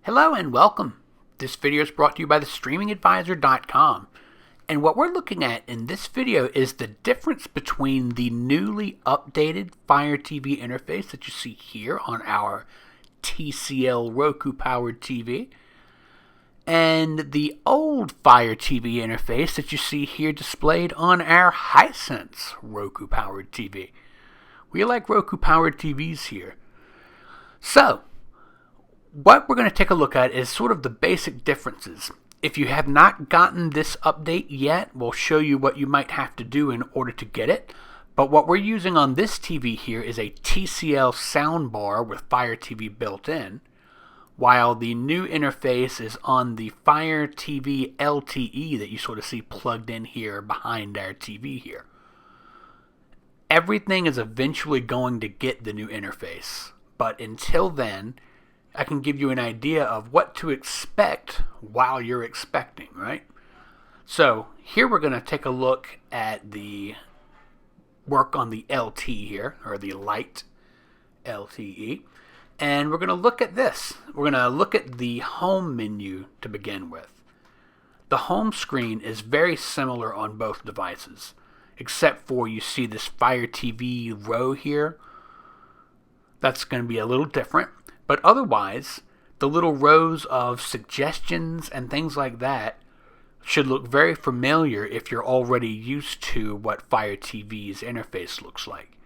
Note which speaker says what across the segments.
Speaker 1: Hello and welcome. This video is brought to you by thestreamingadvisor.com. And what we're looking at in this video is the difference between the newly updated Fire TV interface that you see here on our TCL Roku powered TV and the old Fire TV interface that you see here displayed on our Hisense Roku powered TV. We like Roku powered TVs here. So, what we're going to take a look at is sort of the basic differences. If you have not gotten this update yet, we'll show you what you might have to do in order to get it. But what we're using on this TV here is a TCL soundbar with Fire TV built in, while the new interface is on the Fire TV LTE that you sort of see plugged in here behind our TV here. Everything is eventually going to get the new interface, but until then, I can give you an idea of what to expect while you're expecting, right? So here we're going to take a look at the work on the LT here, or the light LTE, and we're going to look at this. We're going to look at the home menu to begin with. The home screen is very similar on both devices, except for you see this Fire TV row here. That's going to be a little different. But otherwise, the little rows of suggestions and things like that should look very familiar if you're already used to what Fire TV's interface looks like.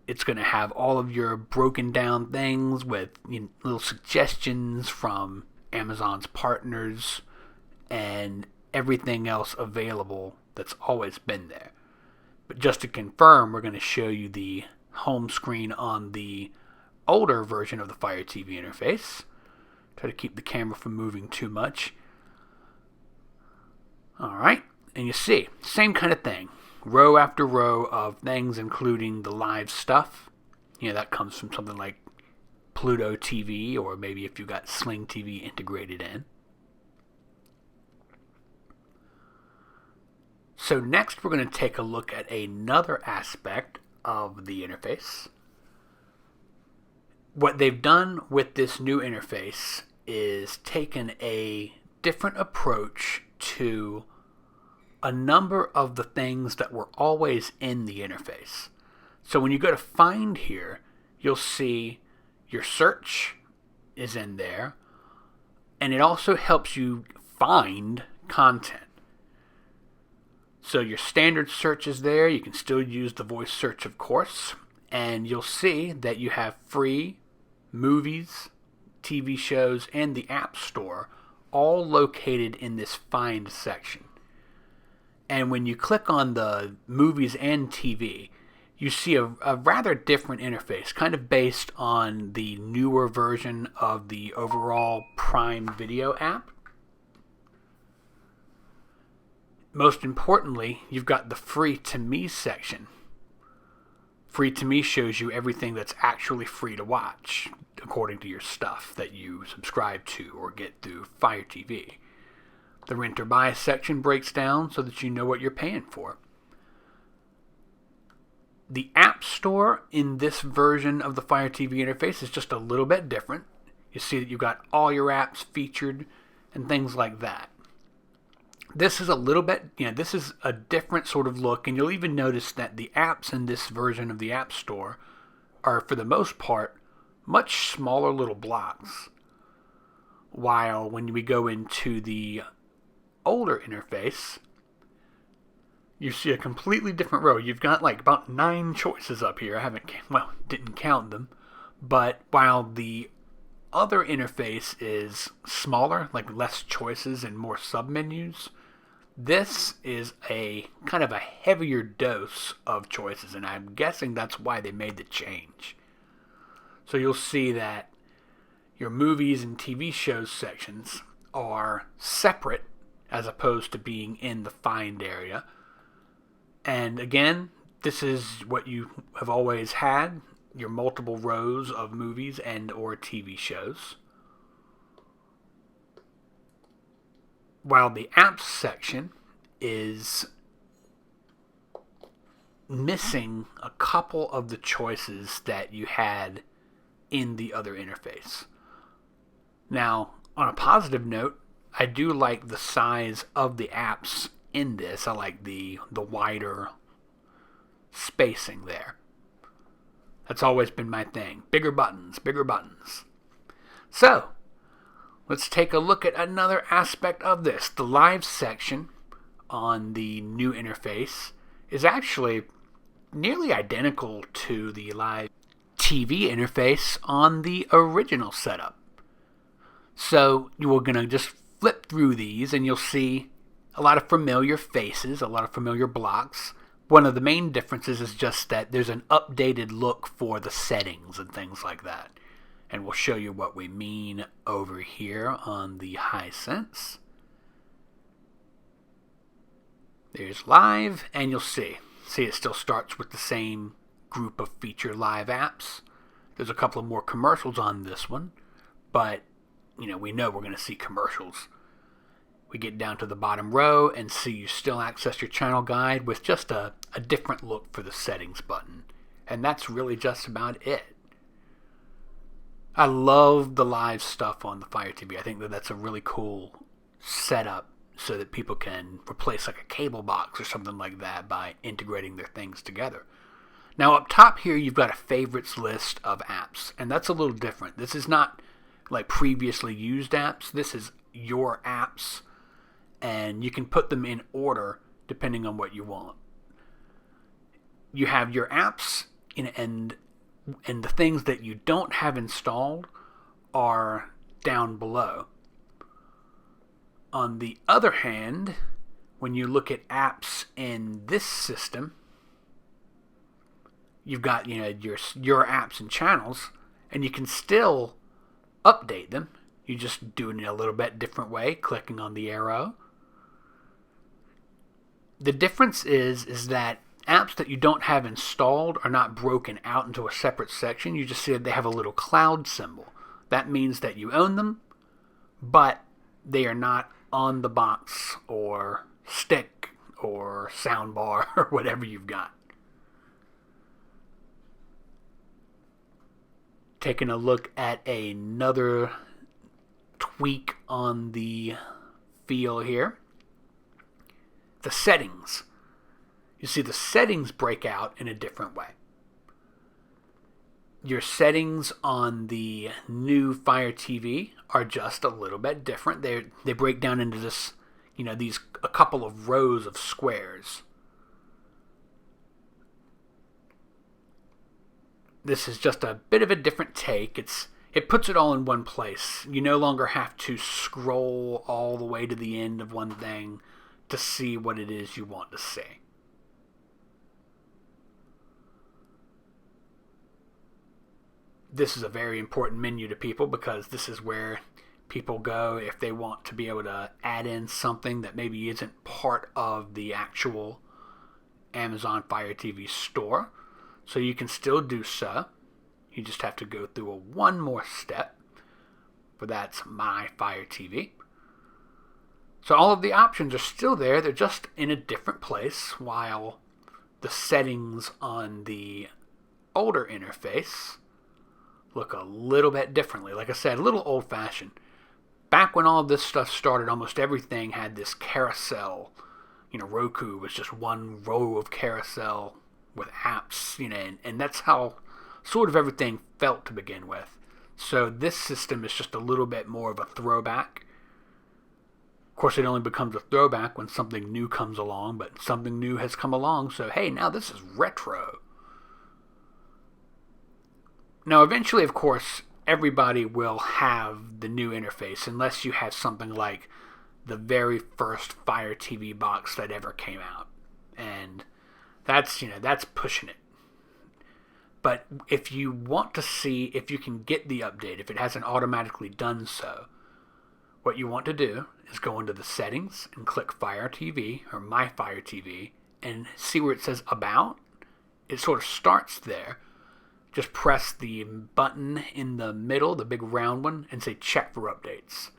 Speaker 1: It's going to have all of your broken down things with little suggestions from Amazon's partners and everything else available that's always been there. But just to confirm, we're going to show you the home screen on the older version of the Fire TV interface. Try to keep the camera from moving too much. Alright, and you see, same kind of thing. Row after row of things, including the live stuff. That comes from something like Pluto TV, or maybe if you got Sling TV integrated in. So next we're going to take a look at another aspect of the interface. What they've done with this new interface is taken a different approach to a number of the things that were always in the interface. So when you go to Find here, you'll see your search is in there, and it also helps you find content. So your standard search is there. You can still use the voice search, of course, and you'll see that you have free movies, TV shows, and the App Store all located in this Find section. And when you click on the movies and TV, you see a rather different interface, kind of based on the newer version of the overall Prime Video app. Most importantly, you've got the Free to Me section. Free to Me shows you everything that's actually free to watch, according to your stuff that you subscribe to or get through Fire TV. The Rent or Buy section breaks down so that you know what you're paying for. The App Store in this version of the Fire TV interface is just a little bit different. You see that you've got all your apps featured and things like that. This is a little bit, this is a different sort of look, and you'll even notice that the apps in this version of the App Store are, for the most part, much smaller little blocks. While when we go into the older interface, you see a completely different row. You've got like about 9 choices up here. I didn't count them. But while the other interface is smaller, like less choices and more submenus, this is a kind of a heavier dose of choices, and I'm guessing that's why they made the change. So you'll see that your movies and TV shows sections are separate as opposed to being in the Find area. And again, this is what you have always had, your multiple rows of movies and or TV shows. While the apps section is missing a couple of the choices that you had in the other interface. Now, on a positive note, I do like the size of the apps in this. I like the wider spacing there. That's always been my thing. Bigger buttons, bigger buttons. So, let's take a look at another aspect of this. The live section on the new interface is actually nearly identical to the live TV interface on the original setup. So, we're going to just flip through these and you'll see a lot of familiar faces, a lot of familiar blocks. One of the main differences is just that there's an updated look for the settings and things like that. And we'll show you what we mean over here on the Hisense. There's live, and you'll see it still starts with the same group of feature live apps. There's a couple of more commercials on this one, but we know we're going to see commercials. We get down to the bottom row and see you still access your channel guide with just a different look for the settings button. And that's really just about it. I love the live stuff on the Fire TV. I think that's a really cool setup so that people can replace like a cable box or something like that by integrating their things together. Now up top here you've got a favorites list of apps, and that's a little different. This is not like previously used apps. This is your apps, and you can put them in order depending on what you want. You have your apps, and the things that you don't have installed are down below. On the other hand, when you look at apps in this system, you've got your apps and channels, and you can still update them. You just do it in a little bit different way, clicking on the arrow. The difference is that apps that you don't have installed are not broken out into a separate section. You just see that they have a little cloud symbol. That means that you own them, but they are not on the box or stick or soundbar or whatever you've got. Taking a look at another tweak on the feel here. The settings. You see the settings break out in a different way. Your settings on the new Fire TV are just a little bit different. They break down into this, a couple of rows of squares. This is just a bit of a different take. It puts it all in one place. You no longer have to scroll all the way to the end of one thing to see what it is you want to see. This is a very important menu to people because this is where people go if they want to be able to add in something that maybe isn't part of the actual Amazon Fire TV store. So you can still do so. You just have to go through one more step. For that's My Fire TV. So all of the options are still there. They're just in a different place, while the settings on the older interface look a little bit differently. Like I said, a little old-fashioned. Back when all of this stuff started, almost everything had this carousel. Roku was just one row of carousel with apps, and that's how sort of everything felt to begin with. So this system is just a little bit more of a throwback. Of course, it only becomes a throwback when something new comes along, but something new has come along, so hey, now this is retro. Now, eventually, of course, everybody will have the new interface, unless you have something like the very first Fire TV box that ever came out. And that's pushing it. But if you want to see if you can get the update, if it hasn't automatically done so, what you want to do is go into the settings and click Fire TV or My Fire TV and see where it says About. It sort of starts there. Just press the button in the middle, the big round one, and say Check for Updates.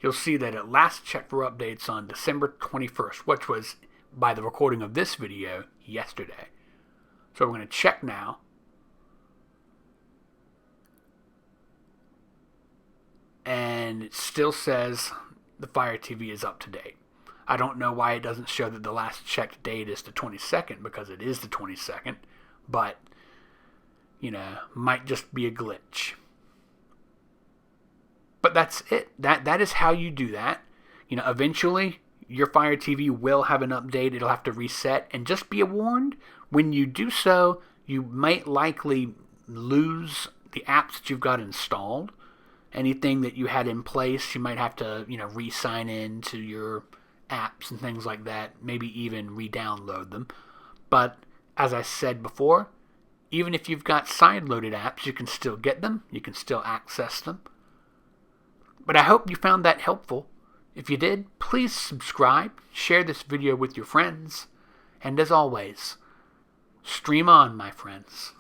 Speaker 1: You'll see that it last checked for updates on December 21st, which was, by the recording of this video, yesterday. So we're going to check now. And and it still says the Fire TV is up to date. I don't know why it doesn't show that the last checked date is the 22nd, because it is the 22nd, but, might just be a glitch. But that's it. That is how you do that. Eventually, your Fire TV will have an update. It'll have to reset, and just be warned, when you do so, you might likely lose the apps that you've got installed. Anything that you had in place, you might have to, re-sign in to your apps and things like that, maybe even re-download them. But as I said before, even if you've got side-loaded apps, you can still get them, you can still access them. But I hope you found that helpful. If you did, please subscribe, share this video with your friends, and as always, stream on, my friends.